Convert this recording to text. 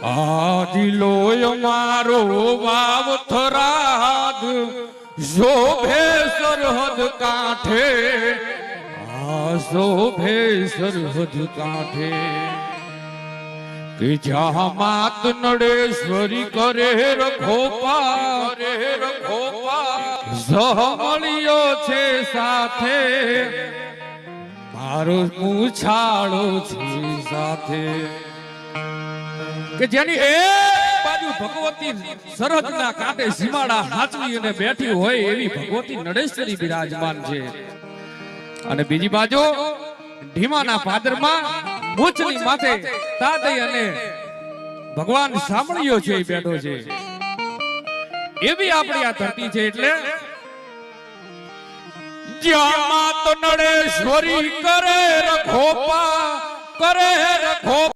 દિલોય મારો વાવ થરાદ શોભે સરહદ કાંઠે શોભે સરહદ કાંઠે કે જ્યાં માત નડેશ્વરી કરે રખોપા મળ્યો છે સાથે મારો મૂછાળો છે સાથે કે જેની એક બાજુ ભગવતી સરહદના કાંઠે સીમાડા હાચવી અને બેઠી હોય એવી ભગવતી નડેશ્વરી બિરાજમાન છે અને બીજી બાજુ ઢીમાના પાદરમાં મૂછની માથે તાદઈ અને ભગવાન સાંભળ્યો છે એ બેઠો છે એવી આપણી આ ધરતી છે એટલે જ્યાં માત નડેશ્વરી કરે રખોપા કરે રખો